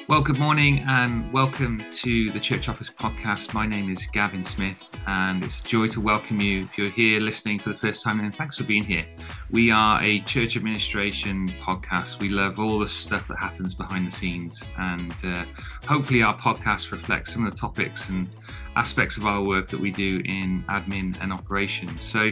Well, good morning and welcome to the Church Office podcast. My name is Gavin Smith and it's a joy to welcome you if you're here listening for the first time, and thanks for being here. We are a church administration podcast. We love all the stuff that happens behind the scenes, and hopefully our podcast reflects some of the topics and aspects of our work that we do in admin and operations. So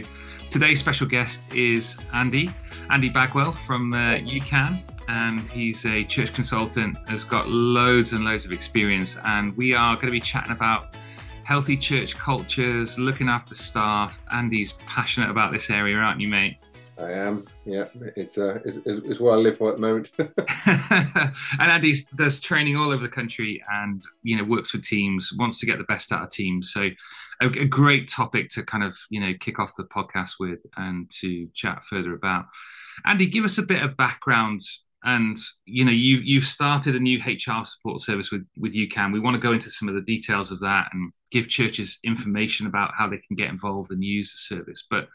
today's special guest is Andy Bagwell from UCAN. And he's a church consultant, has got loads and loads of experience. And we are going to be chatting about healthy church cultures, looking after staff. Andy's passionate about this area, aren't you, mate? I am, yeah. It's what I live for at the moment. And Andy does training all over the country and, works with teams, wants to get the best out of teams. So a great topic to kind of, kick off the podcast with and to chat further about. Andy, give us a bit of background. And you've started a new HR support service with UCAN. We want to go into some of the details of that and give churches information about how they can get involved and use the service. But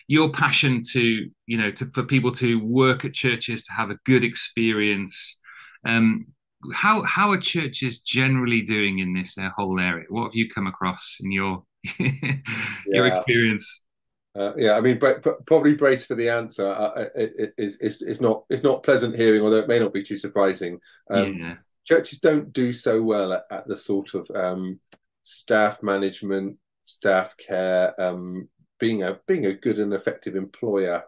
your passion for people to work at churches, to have a good experience. How are churches generally doing in this whole area? What have you come across in your your experience? I mean, probably brace for the answer. It's not pleasant hearing, although it may not be too surprising. Churches don't do so well at the sort of staff management, staff care, being a good and effective employer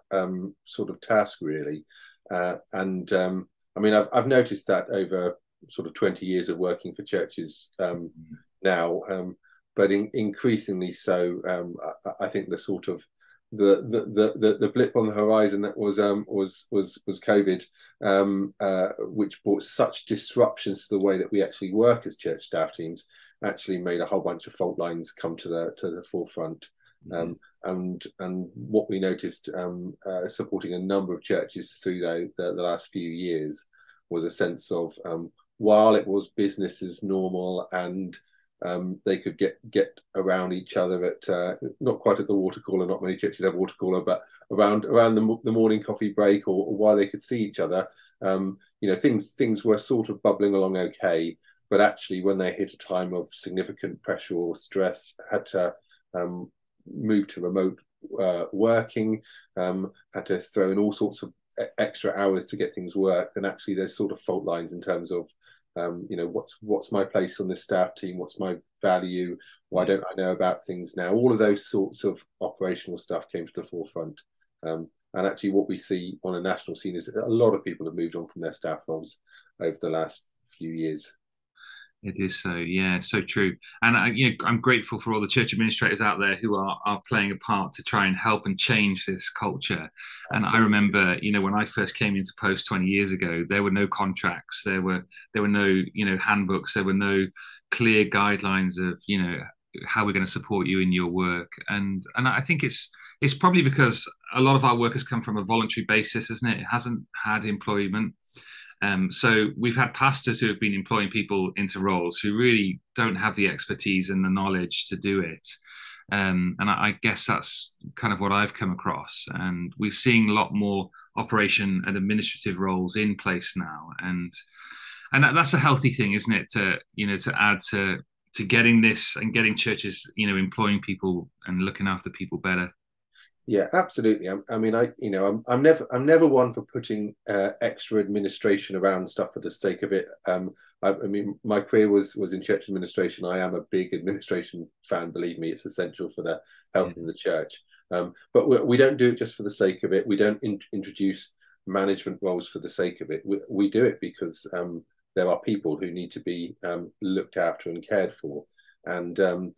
sort of task, really. I mean, I've noticed that over sort of 20 years of working for churches now, but increasingly so. I think the sort of the blip on the horizon that was COVID, which brought such disruptions to the way that we actually work as church staff teams, actually made a whole bunch of fault lines come to the forefront. And what we noticed supporting a number of churches through the last few years was a sense of while it was business as normal and they could get around each other at not quite at the water cooler. Not many churches have water cooler, but around the morning coffee break or while they could see each other. Things were sort of bubbling along okay, but actually when they hit a time of significant pressure or stress, had to move to remote working, had to throw in all sorts of extra hours to get things worked, and actually there's sort of fault lines in terms of what's my place on the staff team? What's my value? Why don't I know about things now? All of those sorts of operational stuff came to the forefront. And actually what we see on a national scene is a lot of people have moved on from their staff roles over the last few years. It is so, yeah, so true. And I'm grateful for all the church administrators out there who are playing a part to try and help and change this culture. And I remember, when I first came into post 20 years ago, there were no contracts, there were no, handbooks, there were no clear guidelines of, how we're going to support you in your work. And I think it's probably because a lot of our work has come from a voluntary basis, isn't it? It hasn't had employment. So we've had pastors who have been employing people into roles who really don't have the expertise and the knowledge to do it. And I guess that's kind of what I've come across. And we're seeing a lot more operation and administrative roles in place now. And that's a healthy thing, isn't it? To add to getting this and getting churches, employing people and looking after people better. Yeah, absolutely. I'm never one for putting extra administration around stuff for the sake of it. My career was in church administration. I am a big administration fan. Believe me, it's essential for the health of the church. But we don't do it just for the sake of it. We don't introduce management roles for the sake of it. We do it because there are people who need to be looked after and cared for. And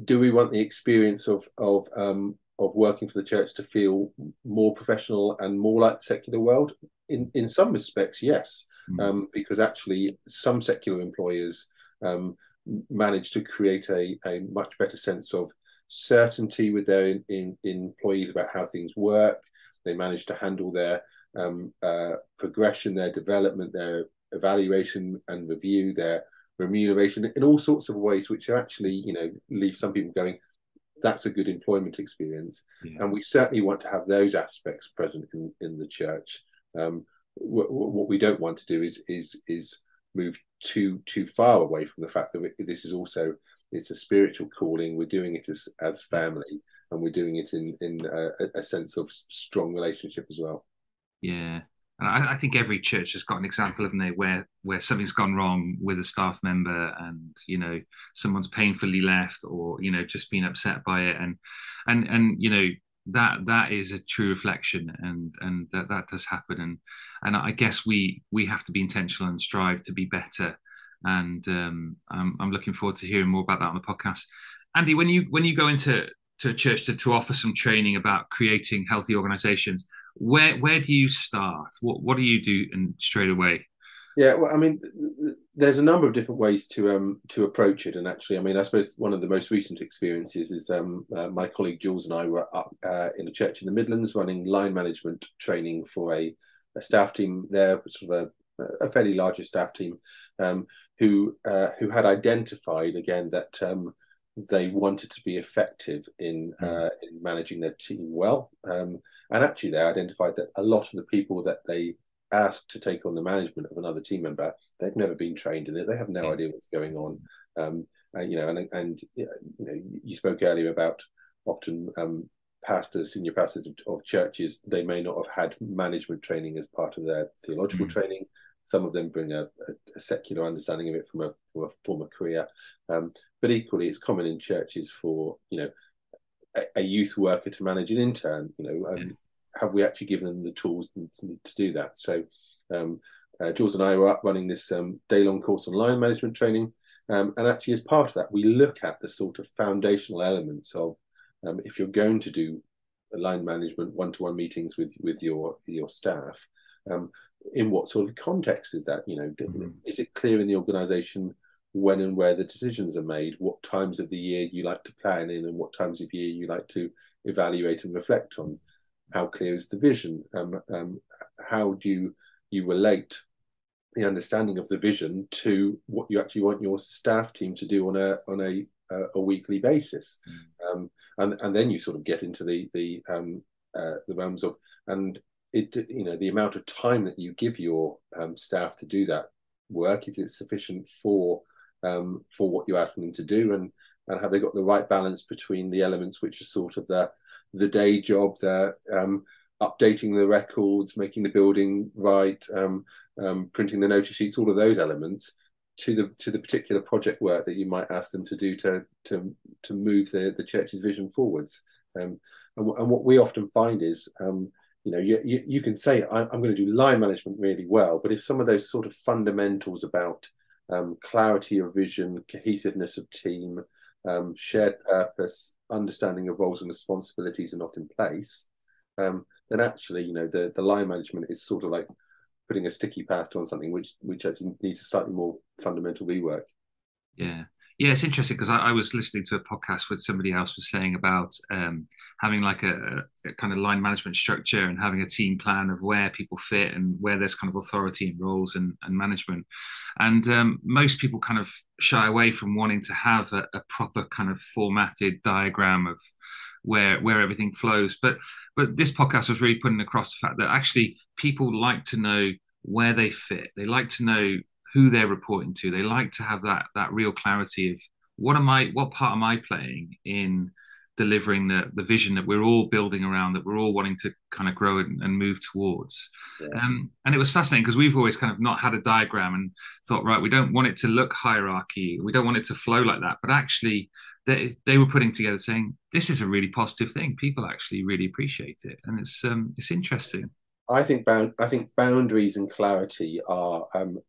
do we want the experience of working for the church to feel more professional and more like the secular world? In some respects, yes, because actually some secular employers manage to create a much better sense of certainty with their employees about how things work. They manage to handle their progression, their development, their evaluation and review, their remuneration in all sorts of ways, which are actually, leave some people going, that's a good employment experience. And we certainly want to have those aspects present in the church. what we don't want to do is move too far away from the fact that this is also, it's a spiritual calling. We're doing it as family, and we're doing it in a sense of strong relationship as well. Yeah. And I think every church has got an example, haven't they, where something's gone wrong with a staff member, and someone's painfully left, or just been upset by it, and that is a true reflection, and that does happen, and I guess we have to be intentional and strive to be better, and I'm looking forward to hearing more about that on the podcast. Andy, when you go into a church to offer some training about creating healthy organizations, where do you start? What do you do and straight away? Yeah, well, I mean, there's a number of different ways to approach it, and actually, I mean, I suppose one of the most recent experiences is my colleague Jules and I were up in a church in the Midlands running line management training for a staff team there, sort of a fairly larger staff team, who had identified again that they wanted to be effective in managing their team well, and actually they identified that a lot of the people that they asked to take on the management of another team member, they've never been trained in it. They have no idea what's going on. You spoke earlier about often pastors, senior pastors of churches, they may not have had management training as part of their theological training. Some of them bring a secular understanding of it from a former career. But equally, it's common in churches for, a youth worker to manage an intern, have we actually given them the tools to do that? So Jules and I were up running this day-long course on line management training. And actually, as part of that, we look at the sort of foundational elements of if you're going to do line management, one-to-one meetings with your staff, in what sort of context is that? Is it clear in the organization when and where the decisions are made, what times of the year you like to plan in, and what times of year you like to evaluate and reflect on? How clear is the vision? How do you relate the understanding of the vision to what you actually want your staff team to do on a weekly basis? And then you sort of get into the realms of, and the amount of time that you give your staff to do that work. Is it sufficient for what you ask them to do, and have they got the right balance between the elements which are sort of the day job, the updating the records, making the building right, printing the notice sheets, all of those elements, to the particular project work that you might ask them to do to move the church's vision forwards. And what we often find is, you can say, I'm going to do line management really well, but if some of those sort of fundamentals about clarity of vision, cohesiveness of team, shared purpose, understanding of roles and responsibilities are not in place, then actually, the line management is sort of like putting a sticky plaster on something which actually needs a slightly more fundamental rework. Yeah, it's interesting because I was listening to a podcast where somebody else was saying about having like a kind of line management structure and having a team plan of where people fit and where there's kind of authority and roles and management. And most people kind of shy away from wanting to have a proper kind of formatted diagram of where everything flows. But this podcast was really putting across the fact that actually people like to know where they fit. They like to know who they're reporting to. They like to have that real clarity of what part am I playing in delivering the vision that we're all building around, that we're all wanting to kind of grow and move towards. Yeah. And it was fascinating because we've always kind of not had a diagram and thought, right, we don't want it to look hierarchy. We don't want it to flow like that. But actually they were putting together saying, this is a really positive thing. People actually really appreciate it. And it's interesting. I think boundaries and clarity are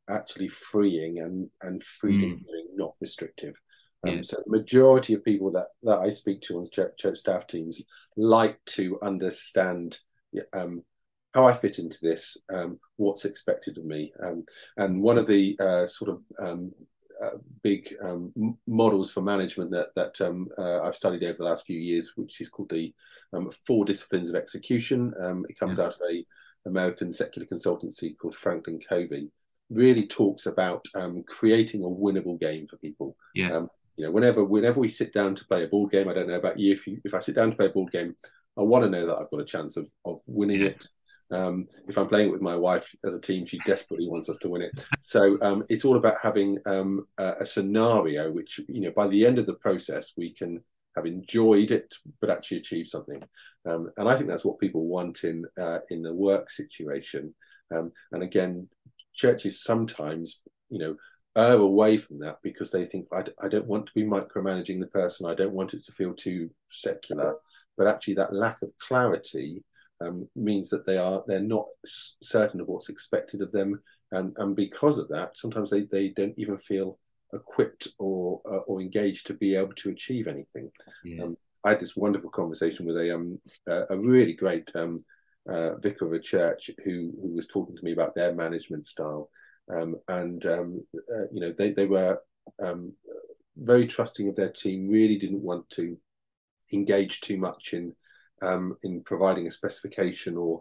actually freeing and freedom, not restrictive. So the majority of people that I speak to on church staff teams like to understand how I fit into this, what's expected of me. And one of the big models for management that I've studied over the last few years, which is called the 4 disciplines of execution. It comes out of a American secular consultancy called Franklin Covey. Really talks about creating a winnable game for people. Whenever we sit down to play a board game, I don't know about you, if I sit down to play a board game, I want to know that I've got a chance of winning it. If I'm playing it with my wife as a team, she desperately wants us to win it. So it's all about having a scenario which, by the end of the process, we can have enjoyed it, but actually achieve something. And I think that's what people want in the work situation. And again, churches sometimes, err away from that because they think, I don't want to be micromanaging the person. I don't want it to feel too secular. But actually, that lack of clarity means that they're not certain of what's expected of them, and because of that, sometimes they don't even feel equipped or engaged to be able to achieve anything. Yeah. I had this wonderful conversation with a really great vicar of a church who was talking to me about their management style, and they were very trusting of their team. Really didn't want to engage too much in providing a specification or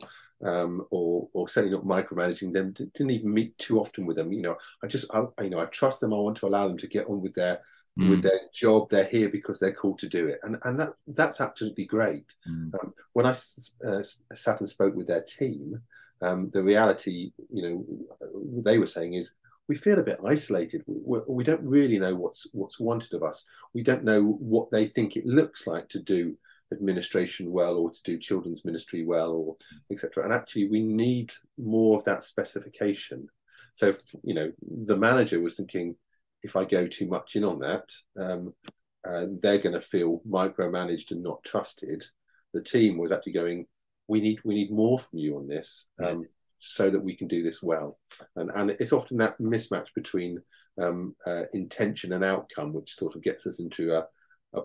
setting up micromanaging them. Didn't even meet too often with them. I trust them. I want to allow them to get on with their job. They're here because they're called to do it, and that's absolutely great. When I sat and spoke with their team, the reality, they were saying is, we feel a bit isolated. We don't really know what's wanted of us. We don't know what they think it looks like to do administration well, or to do children's ministry well, or etc. And actually, we need more of that specification. So, the manager was thinking, if I go too much in on that, they're going to feel micromanaged and not trusted. The team was actually going, we need more from you on this, so that we can do this well. And it's often that mismatch between intention and outcome, which sort of gets us into a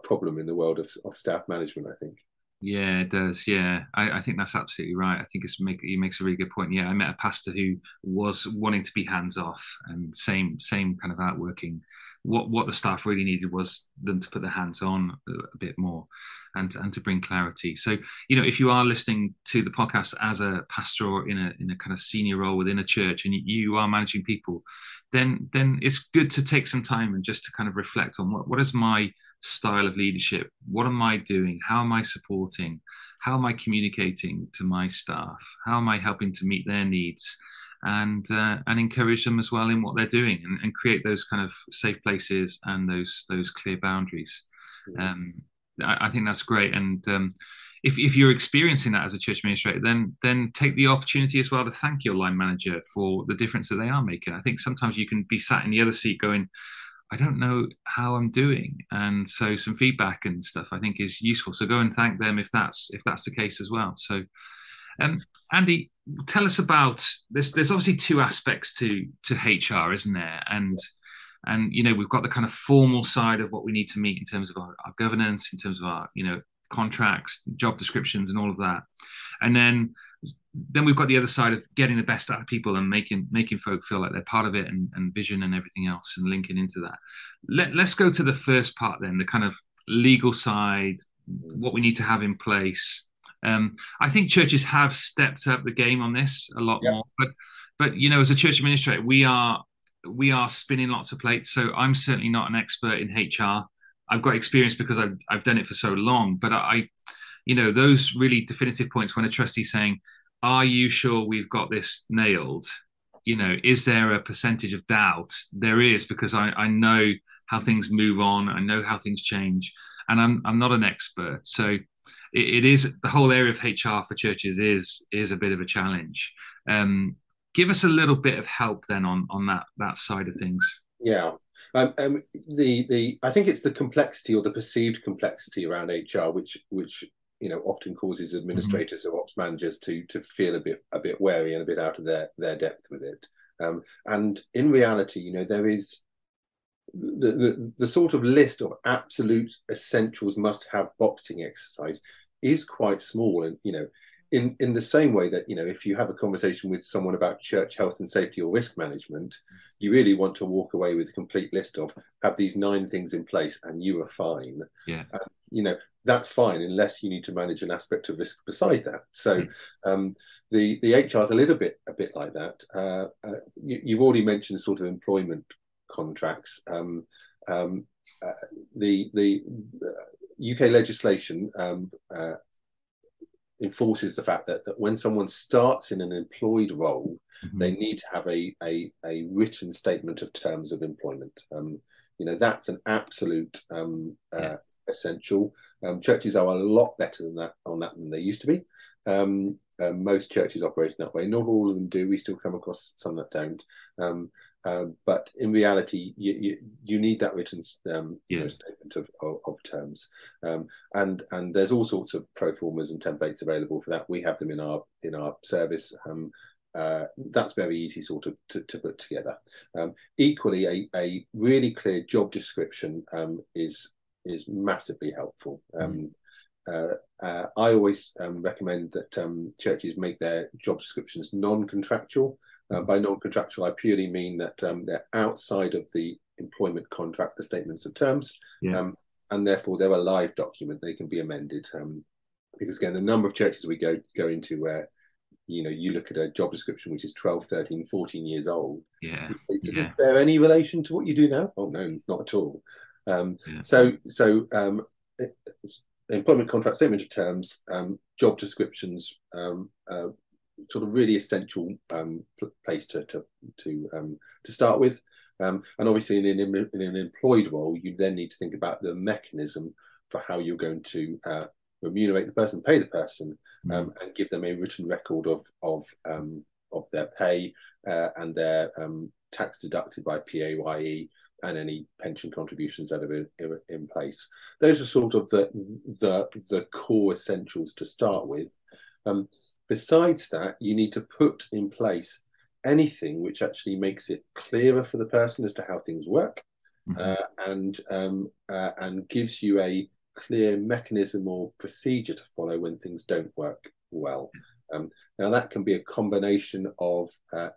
problem in the world of staff management, I think. Yeah, it does. Yeah, I think that's absolutely right. I think he makes a really good point. Yeah, I met a pastor who was wanting to be hands off, and same kind of outworking. What the staff really needed was them to put their hands on a bit more, and to bring clarity. So, if you are listening to the podcast as a pastor or in a kind of senior role within a church, and you are managing people, then it's good to take some time and just to kind of reflect on what is my style of leadership. What am I doing? How am I supporting? How am I communicating to my staff? How am I helping to meet their needs, and encourage them as well in what they're doing, and create those kind of safe places and those clear boundaries. I think that's great. And if you're experiencing that as a church administrator, then take the opportunity as well to thank your line manager for the difference that they are making. I think sometimes you can be sat in the other seat going, I don't know how I'm doing, and so some feedback and stuff I think is useful. So go and thank them if that's the case as well. So, Andy, tell us about this. There's obviously two aspects to HR, isn't there? And we've got the kind of formal side of what we need to meet in terms of our governance, in terms of our contracts, job descriptions, and all of that, and then we've got the other side of getting the best out of people and making folk feel like they're part of it, and vision and everything else, and linking into that. Let's go to the first part then, the kind of legal side, what we need to have in place. I think churches have stepped up the game on this a lot more, but as a church administrator, we are spinning lots of plates. So I'm certainly not an expert in HR. I've got experience because I've done it for so long, but those really definitive points when a trustee's saying, are you sure we've got this nailed? Is there a percentage of doubt? There is, because I know how things move on. I know how things change, and I'm not an expert. So it is, the whole area of HR for churches is a bit of a challenge. Give us a little bit of help then on that side of things. Yeah. I think it's the complexity, or the perceived complexity around HR, which often causes administrators or ops managers to feel a bit wary and a bit out of their depth with it. And in reality, there is the sort of list of absolute essentials must-have boxing exercise is quite small, and in the same way that if you have a conversation with someone about church health and safety or risk management, you really want to walk away with a complete list of, have these 9 things in place and you are fine. Yeah. That's fine, unless you need to manage an aspect of risk beside that. So the HR is a bit like that. You've already mentioned sort of employment contracts. The UK legislation enforces the fact that when someone starts in an employed role, Mm-hmm. they need to have a written statement of terms of employment. That's an absolute essential. Churches are a lot better than that than they used to be. Most churches operate in that way. Not all of them do. We still come across some that don't. But in reality, you need that written statement of terms. And there's all sorts of pro formas and templates available for that. We have them in our service. That's very easy sort of to put together. Equally, a really clear job description is massively helpful. I always recommend that churches make their job descriptions non-contractual. By non-contractual, I purely mean that they're outside of the employment contract, the statements of terms, and therefore they're a live document. They can be amended. Because again, the number of churches we go into where you look at a job description which is 12, 13, 14 years old. Does this bear any relation to what you do now? Oh no, not at all. Employment contract, statement of terms, job descriptions, sort of really essential place to start with. And obviously in an employed role, you then need to think about the mechanism for how you're going to remunerate the person, pay the person, and give them a written record of their pay and their tax deducted by PAYE and any pension contributions that are in place. Those are sort of the core essentials to start with. Besides that, you need to put in place anything which actually makes it clearer for the person as to how things work, and gives you a clear mechanism or procedure to follow when things don't work well. Now that can be a combination of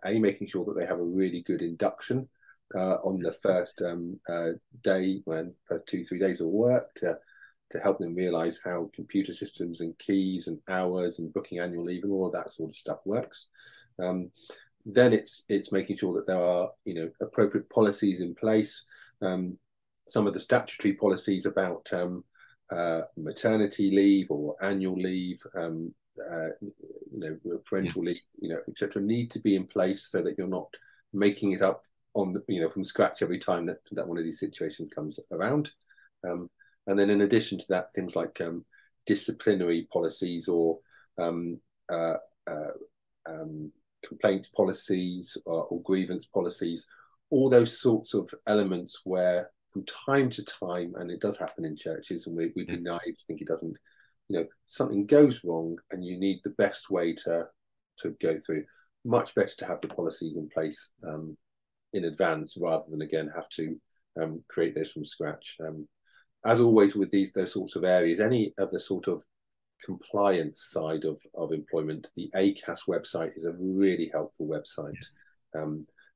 making sure that they have a really good induction on the first day, when first 2-3 days of work, to help them realize how computer systems and keys and hours and booking annual leave and all of that sort of stuff works. Then it's making sure that there are appropriate policies in place. Some of the statutory policies about maternity leave or annual leave, parental leave, etc., need to be in place so that you're not making it up on from scratch every time that one of these situations comes around. And then in addition to that, things like disciplinary policies or complaints policies or grievance policies, all those sorts of elements where from time to time, and it does happen in churches, and we'd be naive to think it doesn't, something goes wrong and you need the best way to go through. Much better to have the policies in place in advance rather than again have to create those from scratch. As always with those sorts of areas, any of the sort of compliance side of employment, the ACAS website is a really helpful website.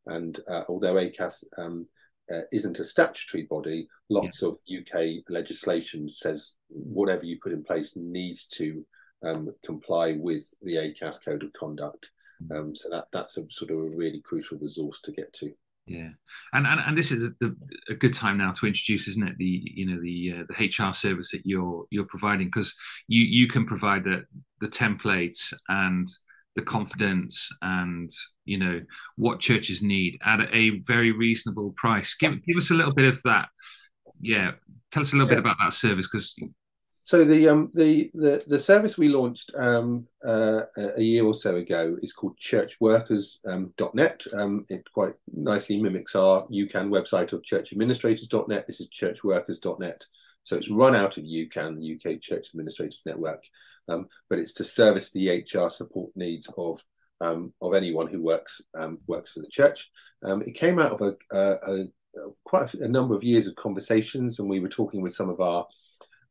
And although ACAS isn't a statutory body, lots of UK legislation says whatever you put in place needs to comply with the ACAS Code of Conduct. So that's a sort of a really crucial resource to get to. Yeah, and this is a good time now to introduce, isn't it? The HR service that you're providing, because you can provide the templates and the confidence and what churches need at a very reasonable price. Give us a little bit of that. Yeah, tell us a little bit about that service, because. So the service we launched a year or so ago is called churchworkers.net. It quite nicely mimics our UCAN website of churchadministrators.net. This is churchworkers.net. So it's run out of UCAN, the UK Church Administrators Network, but it's to service the HR support needs of anyone who works for the church. It came out of quite a number of years of conversations, and we were talking with some of our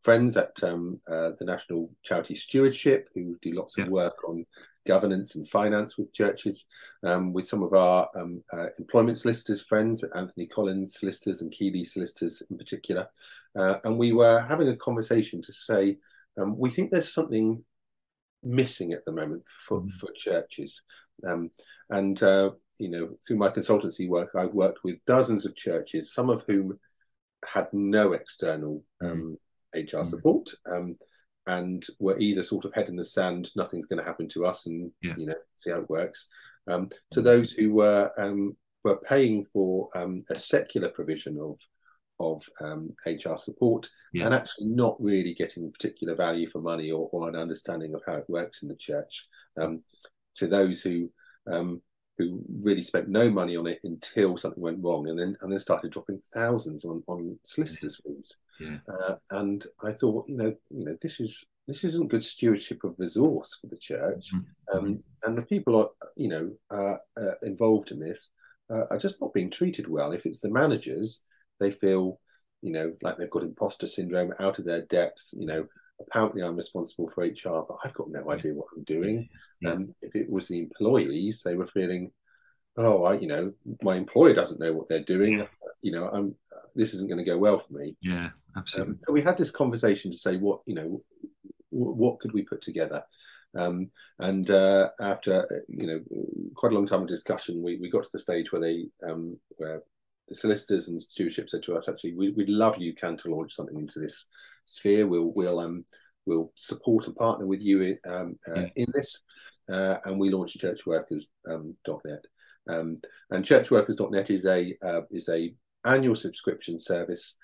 friends at the National Charity Stewardship, who do lots of work on governance and finance with churches, with some of our employment solicitors friends, Anthony Collins solicitors and Keeley solicitors in particular. And we were having a conversation to say, we think there's something missing at the moment for churches. And through my consultancy work, I've worked with dozens of churches, some of whom had no external HR support. we're either sort of head in the sand, nothing's going to happen to us, and see how it works. To those who were paying for a secular provision of HR support and actually not really getting particular value for money or an understanding of how it works in the church. To those who really spent no money on it until something went wrong, and then started dropping thousands on solicitors' fees. And I thought, this isn't good stewardship of resource for the church. And the people involved in this are just not being treated well. If it's the managers, they feel, like they've got imposter syndrome, out of their depth. Apparently I'm responsible for HR, but I've got no idea what I'm doing. If it was the employees, they were feeling, my employer doesn't know what they're doing. This isn't going to go well for me. Yeah, absolutely. So we had this conversation to say, what could we put together? And after quite a long time of discussion, we got to the stage where the solicitors and stewardship said to us, actually, we'd love you, Can, to launch something into this sphere. We'll support and partner with you in this. And we launched churchworkers.net. And churchworkers.net is a annual subscription service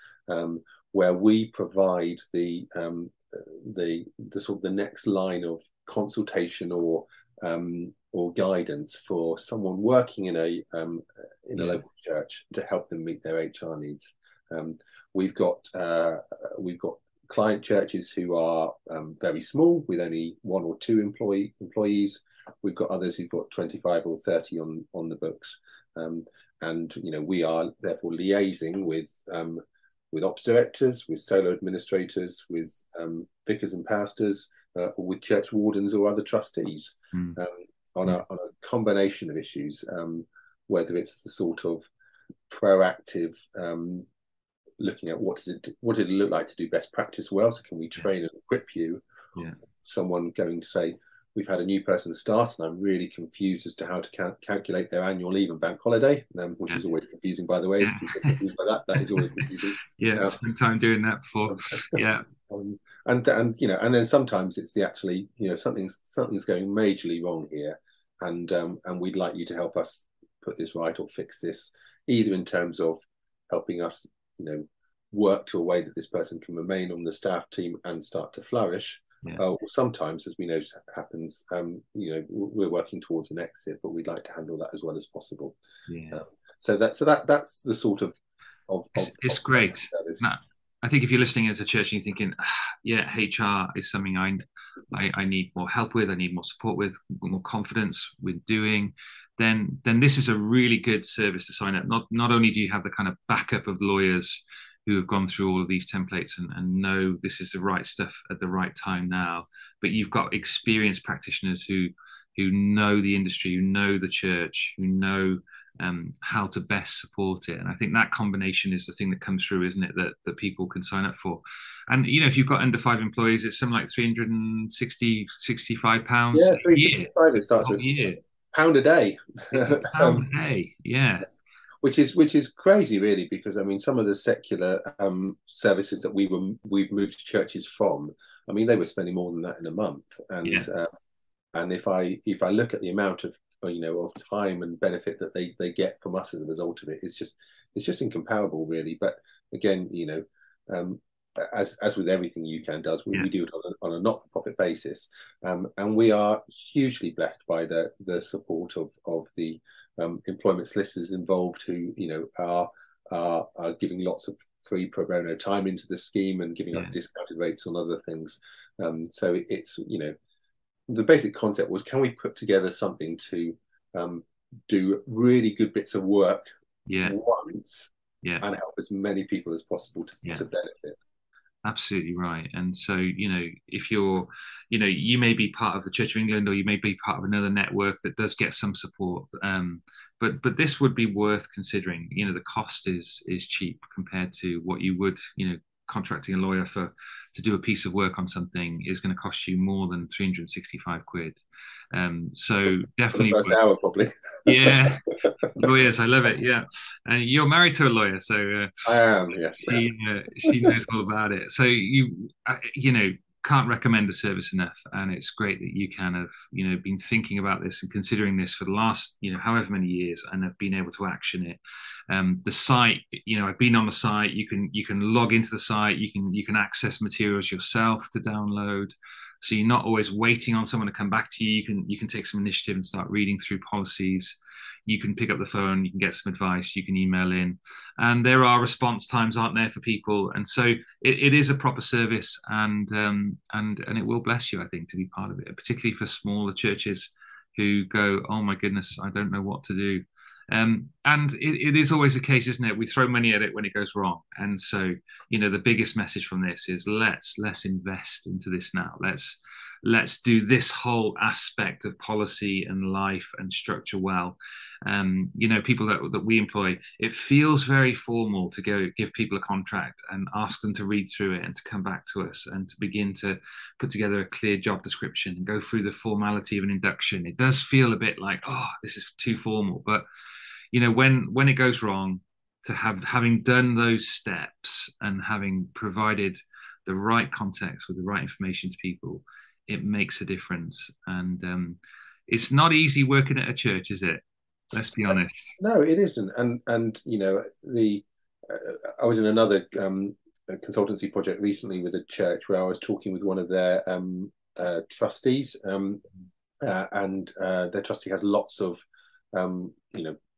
where we provide the sort of the next line of consultation or guidance for someone working in a local church to help them meet their HR needs. We've got client churches who are very small with only 1 or 2 employees. We've got others who've got 25 or 30 on the books, and we are therefore liaising with ops directors, with solo administrators, with vicars and pastors, or with church wardens or other trustees on a combination of issues, whether it's the sort of proactive looking at what did it look like to do best practice well, so can we train and equip you? Someone going to say, we've had a new person start and I'm really confused as to how to calculate their annual leave and bank holiday, which is always confusing, by the way. Confused by that is always confusing. Spent time doing that before. And then sometimes it's the actually, something's going majorly wrong here, and we'd like you to help us put this right or fix this, either in terms of helping us work to a way that this person can remain on the staff team and start to flourish. Or sometimes, as we know happens, we're working towards an exit, but we'd like to handle that as well as possible. So that's the sort of it's great. Now, I think if you're listening as a church and you're thinking, HR is something I need more help with, I need more support with, more confidence with doing, then this is a really good service to sign up. Not only do you have the kind of backup of lawyers who have gone through all of these templates and know this is the right stuff at the right time now, but you've got experienced practitioners who know the industry, who know the church, who know how to best support it. And I think that combination is the thing that comes through, isn't it, that people can sign up for. And if you've got under 5 employees, it's something like £365 a year. It starts with £1 a day. £1 a day, which is crazy, really, because some of the secular services that we've moved to churches from, they were spending more than that in a month, and if I look at the amount of time and benefit that they get from us as a result of it, it's just incomparable, really. But again, as with everything UCAN does, we do it on a not-for-profit basis, and we are hugely blessed by the support of the employment solicitors involved, who are giving lots of free pro bono time into the scheme and giving us discounted rates on other things. So it's the basic concept was, can we put together something to do really good bits of work once and help as many people as possible to benefit. Absolutely right. And so, if you're, you may be part of the Church of England, or you may be part of another network that does get some support. But this would be worth considering. The cost is cheap compared to what you would, contracting a lawyer to do a piece of work on something is going to cost you more than 365 quid. So definitely for the first hour, probably. Lawyers, I love it. And you're married to a lawyer, so I am. Yes, she knows all about it. So can't recommend the service enough, and it's great that you can have been thinking about this and considering this for the last however many years, and have been able to action it. The site, I've been on the site. You can log into the site. You can access materials yourself to download, so you're not always waiting on someone to come back to you. You can take some initiative and start reading through policies. You can pick up the phone, you can get some advice, you can email in, and there are response times, aren't there, for people? And so it is a proper service, and it will bless you, I think, to be part of it, particularly for smaller churches who go, oh my goodness, I don't know what to do. And it is always the case, isn't it? We throw money at it when it goes wrong. And so, the biggest message from this is let's invest into this now. Let's do this whole aspect of policy and life and structure well. People that we employ, it feels very formal to go give people a contract and ask them to read through it and to come back to us and to begin to put together a clear job description and go through the formality of an induction. It does feel a bit like, oh, this is too formal. But when it goes wrong, to having done those steps and having provided the right context with the right information to people, it makes a difference. And it's not easy working at a church, is it? Let's be honest. No, it isn't. And I was in another consultancy project recently with a church where I was talking with one of their trustees, and their trustee has lots of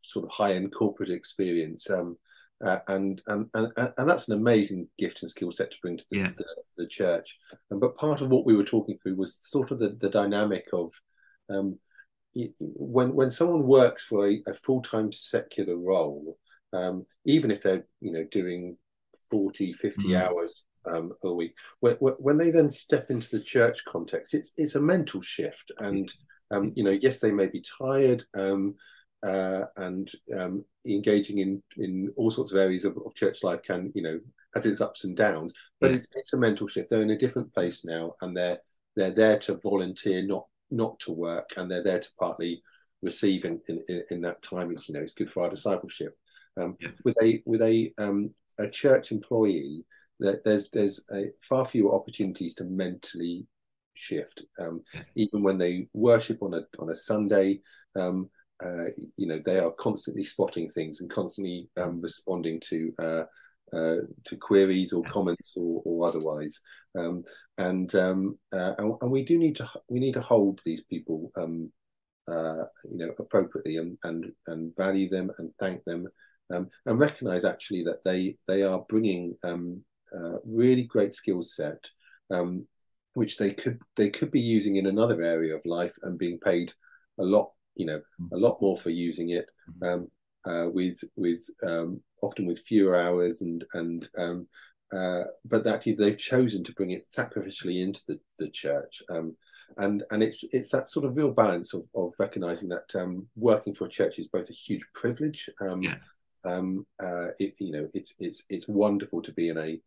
sort of high-end corporate experience, and that's an amazing gift and skill set to bring to the church. But part of what we were talking through was sort of the dynamic of when someone works for a full-time secular role, even if they're doing 40, 50 hours a week, when they then step into the church context, it's a mental shift, and yes, they may be tired, and engaging in all sorts of areas of church life can, has its ups and downs, but it's a mental shift. They're in a different place now, and they're there to volunteer, not to work, and they're there to partly receive in that time. It's good for our discipleship. With a church employee, there's far fewer opportunities to mentally shift. Even when they worship on a Sunday, they are constantly spotting things and constantly responding to queries or comments or otherwise, and we need to hold these people appropriately and value them and thank them, and recognize actually that they are bringing really great skill set, which they could be using in another area of life and being paid a lot more for using it, with often with fewer hours, but actually they've chosen to bring it sacrificially into the church, and it's that sort of real balance of recognizing that working for a church is both a huge privilege. It's wonderful to be in a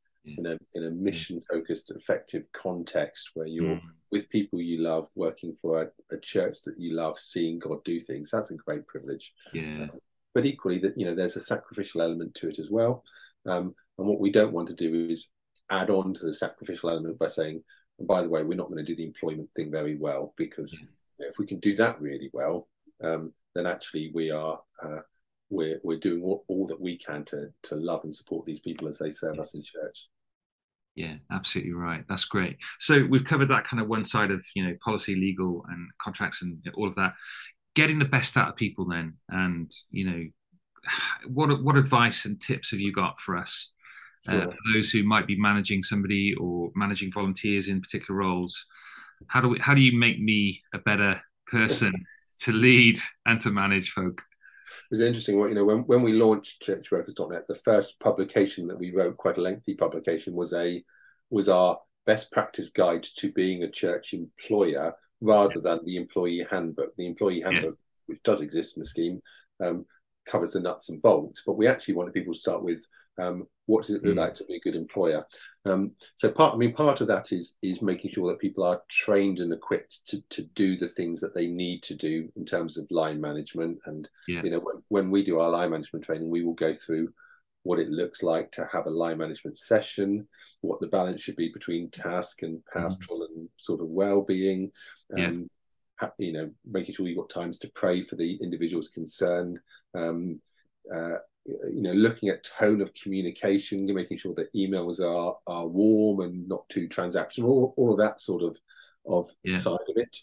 mission focused, effective context where you're with people you love, working for a church that you love, seeing God do things. That's a great privilege. But equally, that there's a sacrificial element to it as well. And what we don't want to do is add on to the sacrificial element by saying, and by the way, we're not going to do the employment thing very well, because if we can do that really well, then actually we're doing all that we can to love and support these people as they serve us in church. Yeah, absolutely right. That's great. So we've covered that kind of one side of policy, legal, and contracts, and all of that. Getting the best out of people, then, and what advice and tips have you got for us, for those who might be managing somebody or managing volunteers in particular roles? How do you make me a better person to lead and to manage folk? It was interesting. When we launched churchworkers.net, the first publication that we wrote, quite a lengthy publication, was our best practice guide to being a church employer, rather than the employee handbook. The employee handbook, which does exist in the scheme, covers the nuts and bolts, but we actually wanted people to start with what does it look like to be a good employer. So part of that is making sure that people are trained and equipped to do the things that they need to do in terms of line management. And when we do our line management training, we will go through what it looks like to have a line management session, what the balance should be between task and pastoral and sort of well-being. Making sure you've got times to pray for the individuals concerned. Looking at tone of communication, making sure that emails are warm and not too transactional, all of that sort of side of it.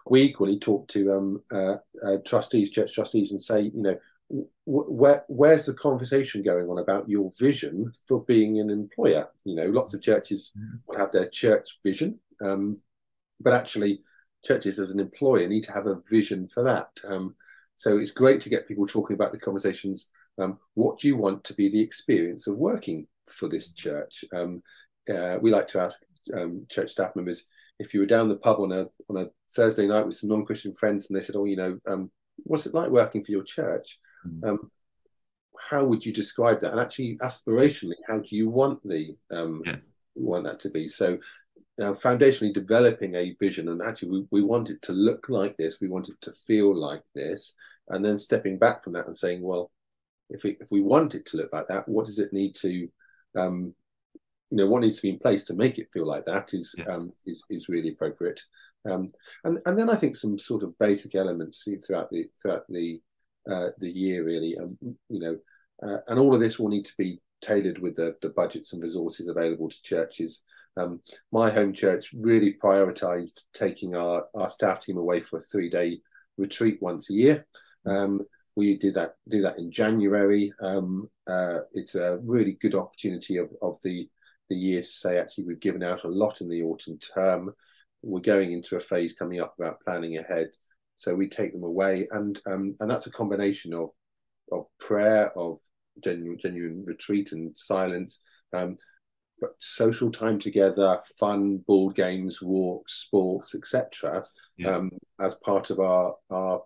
We equally talk to trustees, church trustees, and say, where's the conversation going on about your vision for being an employer? Lots of churches will have their church vision, but actually churches as an employer need to have a vision for that. So it's great to get people talking about the conversations. What do you want to be the experience of working for this church? We like to ask church staff members, if you were down the pub on a Thursday night with some non-Christian friends and they said, what's it like working for your church? How would you describe that? And actually, aspirationally, how do you want want that to be? So foundationally developing a vision, and actually we want it to look like this, we want it to feel like this, and then stepping back from that and saying, well, if we want it to look like that, what does it need to what needs to be in place to make it feel like that is really appropriate. And then I think some sort of basic elements throughout the year, really, and all of this will need to be tailored with the budgets and resources available to churches. My home church really prioritised taking our staff team away for a 3-day retreat once a year. We do that in January. It's a really good opportunity of the year to say, actually, we've given out a lot in the autumn term. We're going into a phase coming up about planning ahead. So we take them away, and that's a combination of prayer, of genuine retreat and silence, but social time together, fun, board games, walks, sports, etc., as part of our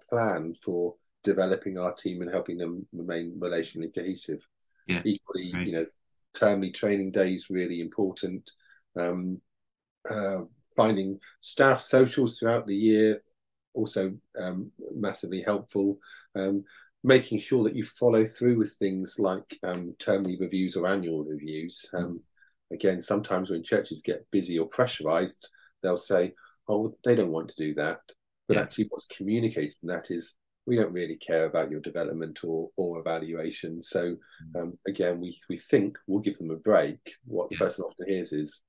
plan for developing our team and helping them remain relationally cohesive. Equally, right. Termly training days, really important. Finding staff socials throughout the year, also massively helpful. Making sure that you follow through with things like termly reviews or annual reviews. Again, sometimes when churches get busy or pressurized, they'll say, oh, they don't want to do that. But actually what's communicated in that is, we don't really care about your development or evaluation. So again, we think we'll give them a break. What the person often hears is,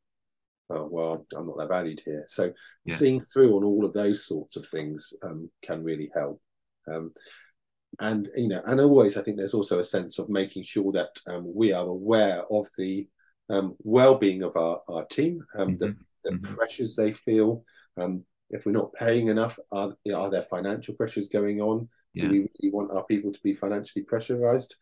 oh, well, I'm not that valued here. So seeing through on all of those sorts of things can really help. And always, I think there's also a sense of making sure that we are aware of the well-being of our team, the pressures they feel. If we're not paying enough, are there financial pressures going on? Do we really want our people to be financially pressurized?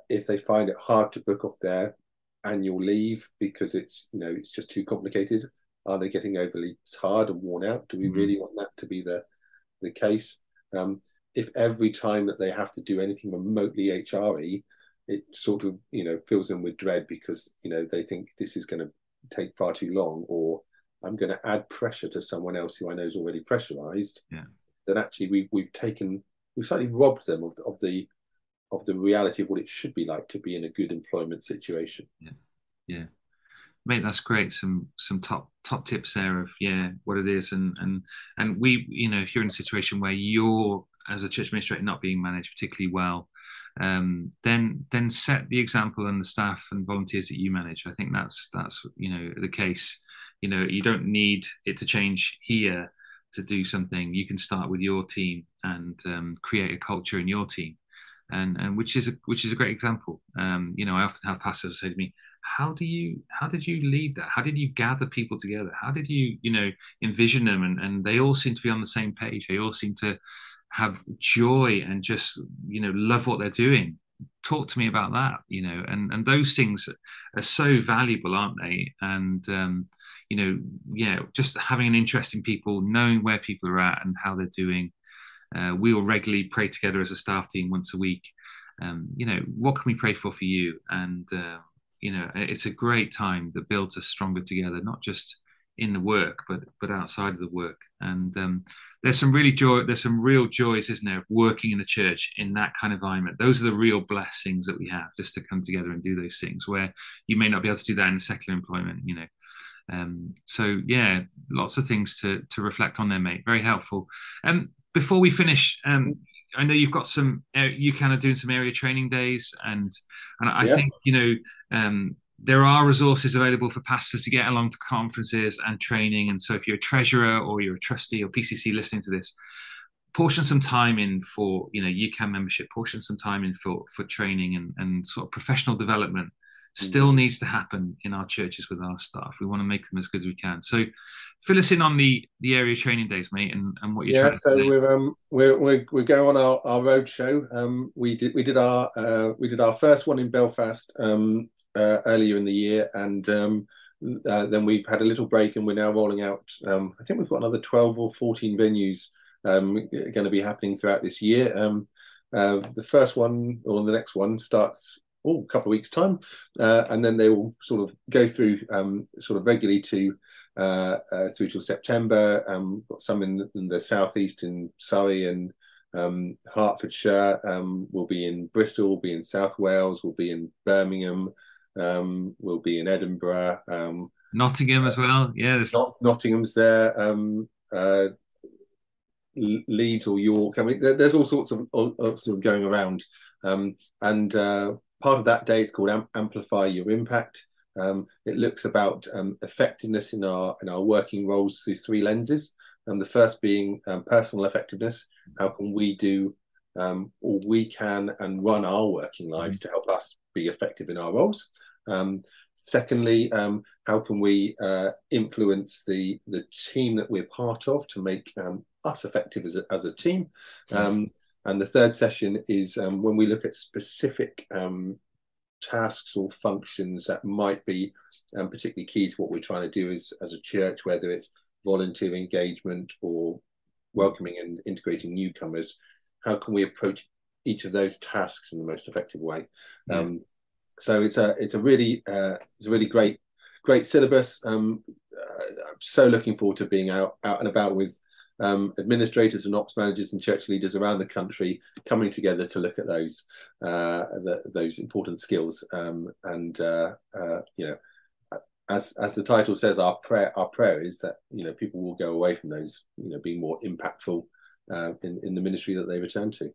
If they find it hard to book off their annual leave because it's just too complicated, are they getting overly tired and worn out? Do we really want that to be the case? If every time that they have to do anything remotely HRE, it sort of fills them with dread because they think this is going to take far too long, or I'm going to add pressure to someone else who I know is already pressurized, then actually we've slightly robbed them of the reality of what it should be like to be in a good employment situation. Mate, that's great. Some top tips there of what it is, and we if you're in a situation where you're as a church administrator not being managed particularly well, then set the example and the staff and volunteers that you manage. I think that's the case. You don't need it to change here to do something. You can start with your team and create a culture in your team, and which is a great example. I often have pastors say to me, how did you lead that? How did you gather people together? How did you envision them? And they all seem to be on the same page. They all seem to have joy and just love what they're doing. Talk to me about that. And those things are so valuable, aren't they? And just having an interest in people, knowing where people are at and how they're doing. We will regularly pray together as a staff team once a week. What can we pray for you? And it's a great time that builds us stronger together, not just in the work, but outside of the work. And there's some real joys, isn't there, of working in the church in that kind of environment. Those are the real blessings that we have, just to come together and do those things where you may not be able to do that in secular employment, you know. So yeah, lots of things to reflect on there, mate. Very helpful. Before we finish, I know you've got you kind of doing some area training days, and I think, you know, there are resources available for pastors to get along to conferences and training. And so if you're a treasurer or you're a trustee or PCC listening to this, portion some time in for, you know, UCAN membership, portion some time in for training and sort of professional development. Still needs to happen in our churches with our staff. We want to make them as good as we can. So fill us in on the area training days, mate, and what you're trying to do. We're going on our road show. We did our first one in Belfast earlier in the year, and then we've had a little break, and we're now rolling out. I think we've got another 12 or 14 venues going to be happening throughout this year. The first one, or the next one, starts a couple of weeks' time, and then they will sort of go through sort of regularly through till September. Got some in the southeast in Surrey and Hertfordshire. We'll be in Bristol, we'll be in South Wales, we'll be in Birmingham, we'll be in Edinburgh, Nottingham as well. Yeah, Nottingham's there. Leeds or York. I mean, there's all sorts of going around, and part of that day is called Amplify Your Impact. It looks about effectiveness in our working roles through three lenses. The first being personal effectiveness. How can we do all we can and run our working lives to help us be effective in our roles? Secondly, how can we influence the team that we're part of to make us effective as a team? And the third session is when we look at specific tasks or functions that might be particularly key to what we're trying to do as a church, whether it's volunteer engagement or welcoming and integrating newcomers. How can we approach each of those tasks in the most effective way? So it's a really great syllabus. I'm so looking forward to being out and about with administrators and ops managers and church leaders around the country coming together to look at those important skills. You know, as the title says, our prayer is that, you know, people will go away from those, you know, being more impactful in the ministry that they return to.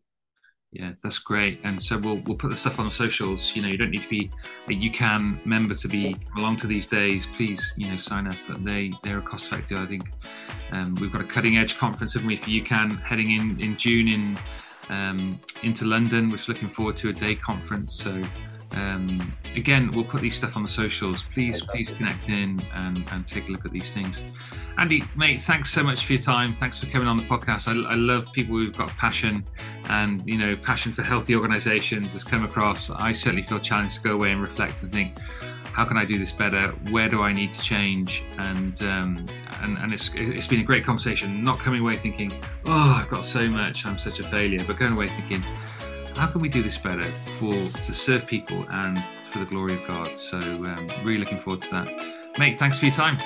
Yeah, that's great. And so we'll put the stuff on the socials. You know, you don't need to be a UCAN member to belong to these days. Please, you know, sign up. But they're cost effective. I think we've got a cutting edge conference, haven't we, for UCAN heading in June into London, which is looking forward to a day conference. So again, we'll put these stuff on the socials. Please connect in and take a look at these things. Andy, mate, thanks so much for your time. Thanks for coming on the podcast. I love people who've got passion, and, you know, passion for healthy organizations has come across. I certainly feel challenged to go away and reflect and think, how can I do this better? Where do I need to change? And it's been a great conversation. Not coming away thinking, oh, I've got so much, I'm such a failure, but going away thinking, how can we do this better to serve people and for the glory of God? So really looking forward to that. Mate, thanks for your time.